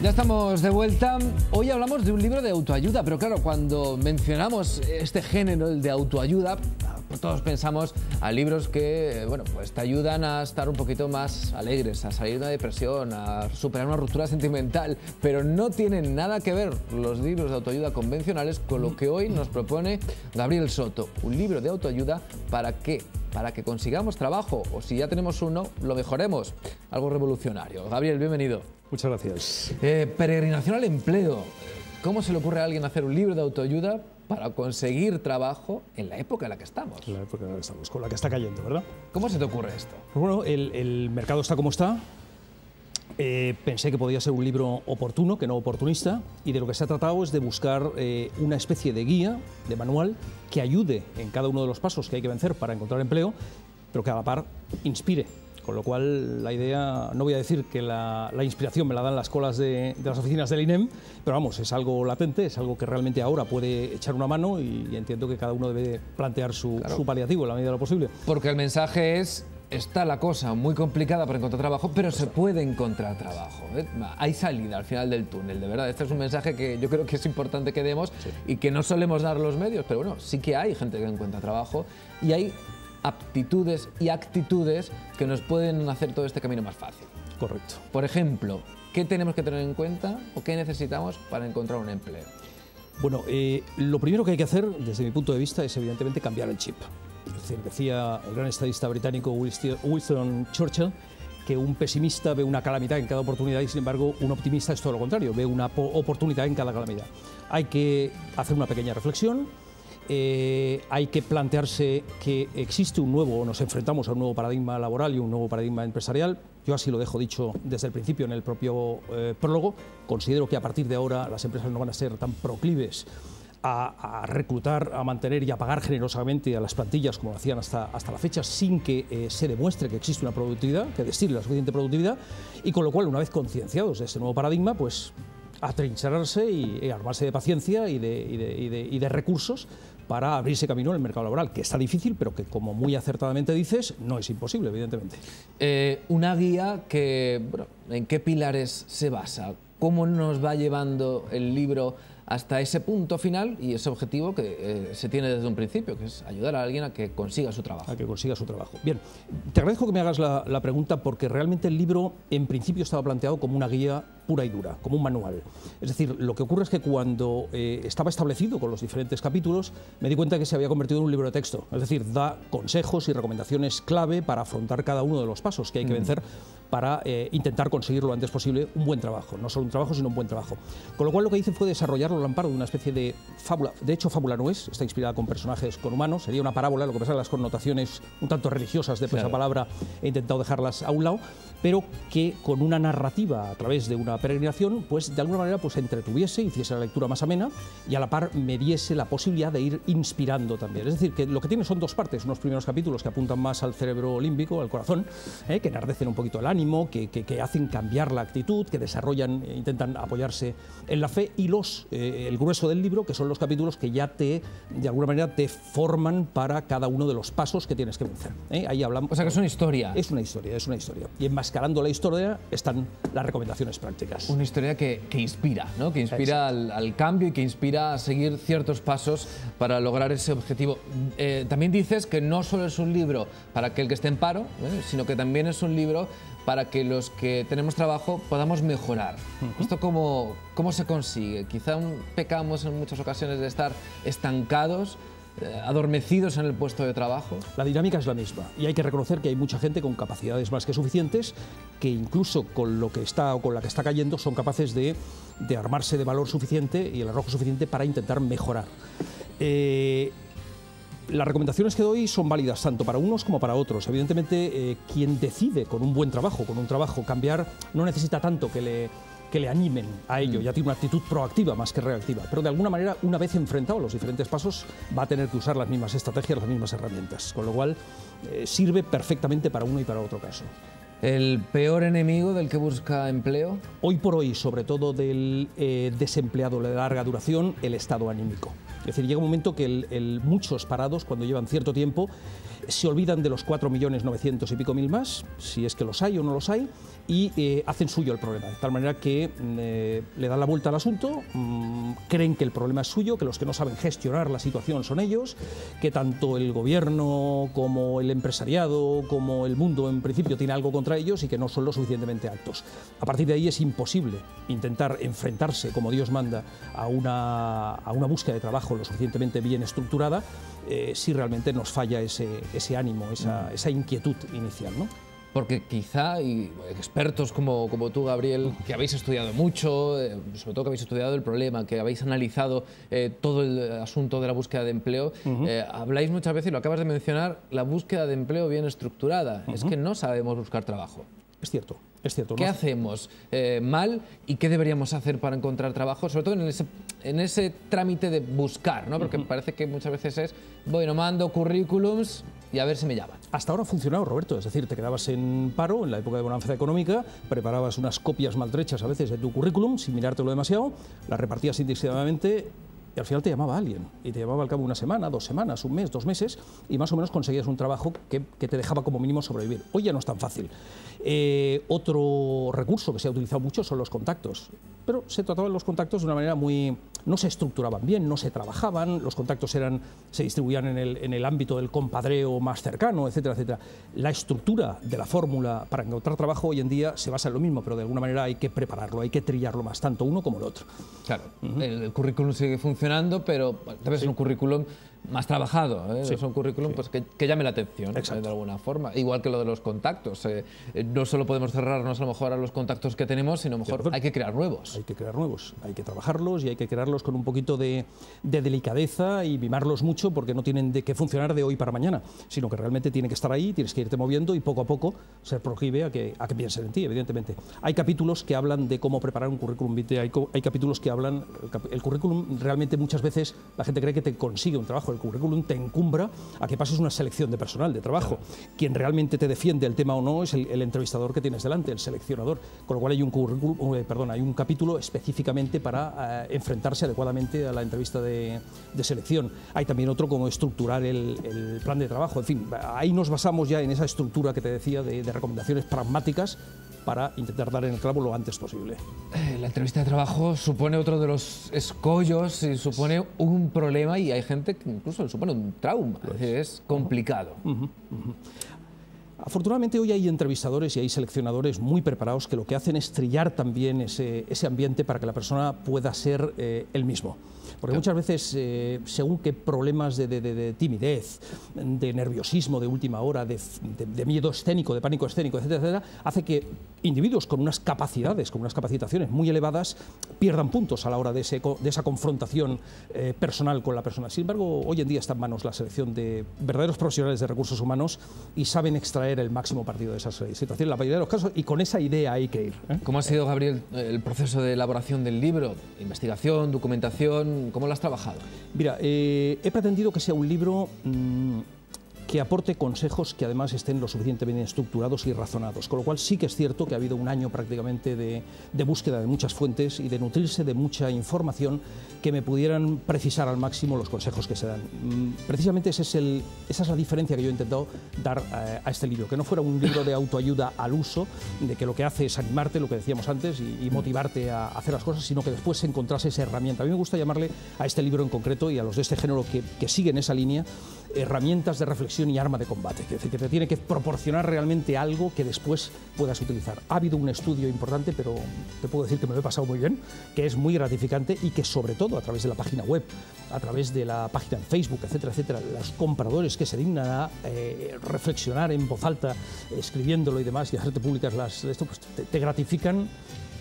Ya estamos de vuelta. Hoy hablamos de un libro de autoayuda, pero claro, cuando mencionamos este género, el de autoayuda, pues todos pensamos a libros que, bueno, pues te ayudan a estar un poquito más alegres, a salir de una depresión, a superar una ruptura sentimental, pero no tienen nada que ver los libros de autoayuda convencionales con lo que hoy nos propone Gabriel Soto. Un libro de autoayuda, ¿para qué? Para que consigamos trabajo, o si ya tenemos uno, lo mejoremos. Algo revolucionario. Gabriel, bienvenido. Muchas gracias. Peregrinación al empleo. ¿Cómo se le ocurre a alguien hacer un libro de autoayuda para conseguir trabajo en la época en la que estamos? En la época en la que estamos, con la que está cayendo, ¿verdad? ¿Cómo se te ocurre esto? Pues bueno, el mercado está como está. Pensé que podía ser un libro oportuno, que no oportunista, y de lo que se ha tratado es de buscar una especie de guía, de manual, que ayude en cada uno de los pasos que hay que vencer para encontrar empleo, pero que a la par inspire. Con lo cual, la idea, no voy a decir que la inspiración me la dan las colas de las oficinas del INEM, pero vamos, es algo latente, es algo que realmente ahora puede echar una mano y entiendo que cada uno debe plantear su paliativo en la medida de lo posible. Porque el mensaje es, está la cosa muy complicada para encontrar trabajo, pero se puede encontrar trabajo. Hay salida al final del túnel, de verdad. Este es un mensaje que yo creo que es importante que demos y que no solemos dar los medios, pero bueno, sí que hay gente que encuentra trabajo y hay aptitudes y actitudes que nos pueden hacer todo este camino más fácil. Correcto. Por ejemplo, ¿qué tenemos que tener en cuenta o qué necesitamos para encontrar un empleo? Bueno, lo primero que hay que hacer, desde mi punto de vista, es evidentemente cambiar el chip. Es decir, decía el gran estadista británico Winston Churchill que un pesimista ve una calamidad en cada oportunidad y, sin embargo, un optimista es todo lo contrario, ve una oportunidad en cada calamidad. Hay que hacer una pequeña reflexión. Hay que plantearse que existe un nuevo, nos enfrentamos a un nuevo paradigma laboral y un nuevo paradigma empresarial. Yo así lo dejo dicho desde el principio en el propio prólogo. Considero que a partir de ahora las empresas no van a ser tan proclives a reclutar, a mantener y a pagar generosamente a las plantillas como lo hacían hasta la fecha, sin que se demuestre que existe una productividad, que destile la suficiente productividad, y con lo cual, una vez concienciados de ese nuevo paradigma, pues atrincherarse y armarse de paciencia y de recursos para abrirse camino en el mercado laboral, que está difícil, pero que, como muy acertadamente dices, no es imposible, evidentemente. Una guía que, bueno, ¿en qué pilares se basa? ¿Cómo nos va llevando el libro hasta ese punto final y ese objetivo que se tiene desde un principio, que es ayudar a alguien a que consiga su trabajo? A que consiga su trabajo. Bien, te agradezco que me hagas la pregunta, porque realmente el libro en principio estaba planteado como una guía pura y dura, como un manual. Es decir, lo que ocurre es que cuando estaba establecido con los diferentes capítulos, me di cuenta que se había convertido en un libro de texto. Es decir, da consejos y recomendaciones clave para afrontar cada uno de los pasos que hay que vencer para intentar conseguir lo antes posible un buen trabajo. No solo un trabajo, sino un buen trabajo. Con lo cual, lo que hice fue desarrollarlo al amparo de una especie de fábula. De hecho, fábula no es, está inspirada con personajes, con humanos. Sería una parábola, lo que pasa es que las connotaciones un tanto religiosas de esa palabra he intentado dejarlas a un lado, pero que con una narrativa a través de una peregrinación, pues de alguna manera pues entretuviese, hiciese la lectura más amena y a la par me diese la posibilidad de ir inspirando también. Es decir, que lo que tiene son dos partes, unos primeros capítulos que apuntan más al cerebro límbico, al corazón, que enardecen un poquito el ánimo, que hacen cambiar la actitud, que desarrollan, intentan apoyarse en la fe, y el grueso del libro, que son los capítulos que ya de alguna manera te forman para cada uno de los pasos que tienes que vencer. Ahí hablamos. O sea que es una historia. Es una historia, es una historia. Y enmascarando la historia están las recomendaciones prácticas. Una historia que inspira, ¿no? Que inspira al cambio y que inspira a seguir ciertos pasos para lograr ese objetivo. También dices que no solo es un libro para aquel que esté en paro, sino que también es un libro para que los que tenemos trabajo podamos mejorar. ¿Esto cómo se consigue? Quizá pecamos en muchas ocasiones de estar estancados, adormecidos en el puesto de trabajo. La dinámica es la misma y hay que reconocer que hay mucha gente con capacidades más que suficientes que, incluso con lo que está o con la que está cayendo, son capaces de armarse de valor suficiente y el arrojo suficiente para intentar mejorar. Las recomendaciones que doy son válidas tanto para unos como para otros. Evidentemente, quien decide con un buen trabajo, con un trabajo, cambiar, no necesita tanto que le animen a ello, ya tiene una actitud proactiva más que reactiva, pero de alguna manera, una vez enfrentado a los diferentes pasos, va a tener que usar las mismas estrategias, las mismas herramientas, con lo cual sirve perfectamente para uno y para otro caso. ¿El peor enemigo del que busca empleo? Hoy por hoy, sobre todo del desempleado de larga duración, el estado anímico. Es decir, llega un momento que muchos parados, cuando llevan cierto tiempo, se olvidan de los 4.900.000 y pico más, si es que los hay o no los hay, y hacen suyo el problema, de tal manera que le dan la vuelta al asunto, creen que el problema es suyo, que los que no saben gestionar la situación son ellos, que tanto el gobierno como el empresariado como el mundo en principio tiene algo contra ellos y que no son lo suficientemente aptos. A partir de ahí es imposible intentar enfrentarse como Dios manda a una búsqueda de trabajo lo suficientemente bien estructurada si realmente nos falla ese ánimo, esa inquietud inicial, ¿no? Porque quizá, y expertos como tú, Gabriel, que habéis estudiado mucho, sobre todo que habéis estudiado el problema, que habéis analizado todo el asunto de la búsqueda de empleo, habláis muchas veces, y lo acabas de mencionar, la búsqueda de empleo bien estructurada. Es que no sabemos buscar trabajo. Es cierto. Es cierto, ¿no? ¿Qué hacemos mal y qué deberíamos hacer para encontrar trabajo? Sobre todo en ese trámite de buscar, ¿no? Porque parece que muchas veces es, bueno, mando currículums y a ver si me llaman. Hasta ahora ha funcionado, Roberto, es decir, te quedabas en paro en la época de bonanza económica, preparabas unas copias maltrechas a veces de tu currículum sin mirártelo demasiado, las repartías indiscriminadamente y al final te llamaba alguien, y te llamaba al cabo de una semana, 2 semanas, un mes, 2 meses, y más o menos conseguías un trabajo que te dejaba como mínimo sobrevivir. Hoy ya no es tan fácil. Otro recurso que se ha utilizado mucho son los contactos, pero se trataban los contactos de una manera muy... no se estructuraban bien, no se trabajaban, los contactos se distribuían en el ámbito del compadreo más cercano, etcétera, etcétera. La estructura de la fórmula para encontrar trabajo hoy en día se basa en lo mismo, pero de alguna manera hay que prepararlo, hay que trillarlo más, tanto uno como el otro. Claro, el currículum sigue funcionando, pero debe ser un currículum más trabajado, ¿eh? Sí. Es un currículum pues, que llame la atención de alguna forma, igual que lo de los contactos. No solo podemos cerrarnos a lo mejor a los contactos que tenemos, sino a lo mejor hay que crear nuevos. Hay que crear nuevos, hay que trabajarlos y hay que crearlos con un poquito de delicadeza y mimarlos mucho, porque no tienen de qué funcionar de hoy para mañana, sino que realmente tienen que estar ahí, tienes que irte moviendo y poco a poco ser proclive a que piensen en ti, evidentemente. Hay capítulos que hablan de cómo preparar un currículum vitae, hay capítulos que hablan... El currículum realmente muchas veces la gente cree que te consigue un trabajo. El currículum te encumbra a que pases una selección de personal, de trabajo. Quien realmente te defiende el tema o no es el entrevistador que tienes delante, el seleccionador. Con lo cual hay un capítulo específicamente para enfrentarse adecuadamente a la entrevista de selección. Hay también otro como estructurar el plan de trabajo. En fin, ahí nos basamos ya en esa estructura que te decía de recomendaciones pragmáticas para intentar dar en el clavo lo antes posible. La entrevista de trabajo supone otro de los escollos y supone un problema, y hay gente que incluso supone un trauma. Es complicado. Afortunadamente hoy hay entrevistadores y hay seleccionadores muy preparados que lo que hacen es trillar también ese ambiente para que la persona pueda ser él mismo. Porque muchas veces, según qué problemas de timidez, de nerviosismo de última hora, de miedo escénico, de pánico escénico, etcétera, etcétera, hace que individuos con unas capacidades, con unas capacitaciones muy elevadas, pierdan puntos a la hora de esa confrontación personal con la persona. Sin embargo, hoy en día está en manos la selección de verdaderos profesionales de recursos humanos y saben extraer el máximo partido de esas situaciones, en la mayoría de los casos, y con esa idea hay que ir. ¿Cómo ha sido, Gabriel, el proceso de elaboración del libro? Investigación, documentación, ¿cómo lo has trabajado? Mira, he pretendido que sea un libro que aporte consejos que además estén lo suficientemente estructurados y razonados, con lo cual sí que es cierto que ha habido un año prácticamente de búsqueda de muchas fuentes y de nutrirse de mucha información que me pudieran precisar al máximo los consejos que se dan. Precisamente esa es la diferencia que yo he intentado dar a este libro, que no fuera un libro de autoayuda al uso, de que lo que hace es animarte, lo que decíamos antes, y motivarte a hacer las cosas, sino que después se encontrase esa herramienta. A mí me gusta llamarle a este libro en concreto y a los de este género que siguen esa línea, herramientas de reflexión y arma de combate, es decir, que te tiene que proporcionar realmente algo que después puedas utilizar. Ha habido un estudio importante, pero te puedo decir que me lo he pasado muy bien, que es muy gratificante y que sobre todo a través de la página web, a través de la página en Facebook, etcétera, etcétera, los compradores que se dignan a reflexionar en voz alta, escribiéndolo y demás, y hacerte públicas esto, pues te gratifican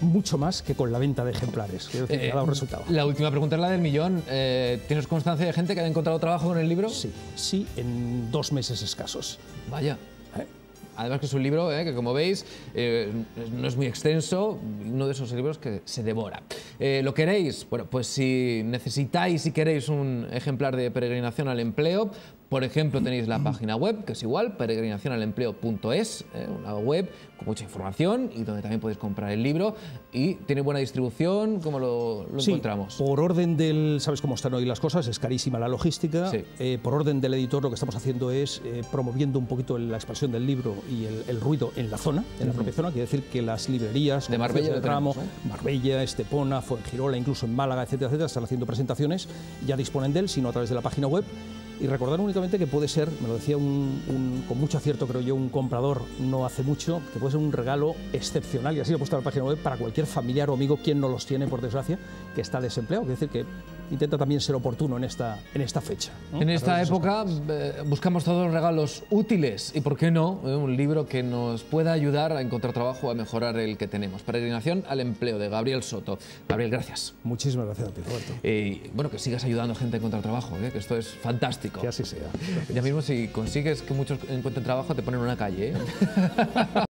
mucho más que con la venta de ejemplares. Quiero decir, que ha dado resultado. La última pregunta es la del millón. ¿Tienes constancia de gente que ha encontrado trabajo con el libro? Sí, en 2 meses escasos. Vaya. Además que es un libro que, como veis, no es muy extenso, uno de esos libros que se devora. ¿Lo queréis? Bueno, pues si necesitáis y queréis un ejemplar de Peregrinación al Empleo, Por ejemplo, tenéis la página web, que es igual, peregrinacionalempleo.es, una web con mucha información y donde también podéis comprar el libro. Y tiene buena distribución. ¿Cómo lo encontramos? Por orden del... ¿Sabes cómo están hoy las cosas? Es carísima la logística. Sí. Por orden del editor, lo que estamos haciendo es promoviendo un poquito la expansión del libro y el ruido en la zona, en la propia zona. Quiere decir que las librerías de Marbella, del Ramo, Marbella, Estepona, Fuengirola, incluso en Málaga, etcétera, etcétera, están haciendo presentaciones, ya disponen de él, sino a través de la página web. Y recordar únicamente que puede ser, me lo decía con mucho acierto creo yo, un comprador no hace mucho, que puede ser un regalo excepcional, y así lo he puesto en la página web, para cualquier familiar o amigo, quien no los tiene, por desgracia, que está desempleado. Quiere decir que intenta también ser oportuno en esta fecha, ¿no? En esta época buscamos todos los regalos útiles y, ¿por qué no?, un libro que nos pueda ayudar a encontrar trabajo, a mejorar el que tenemos. Peregrinación al empleo, de Gabriel Soto. Gabriel, gracias. Muchísimas gracias a ti, Roberto. Bueno, que sigas ayudando a gente a encontrar trabajo, que esto es fantástico. Que así sea. Gracias. Ya mismo, si consigues que muchos encuentren trabajo, te ponen en una calle, ¿eh?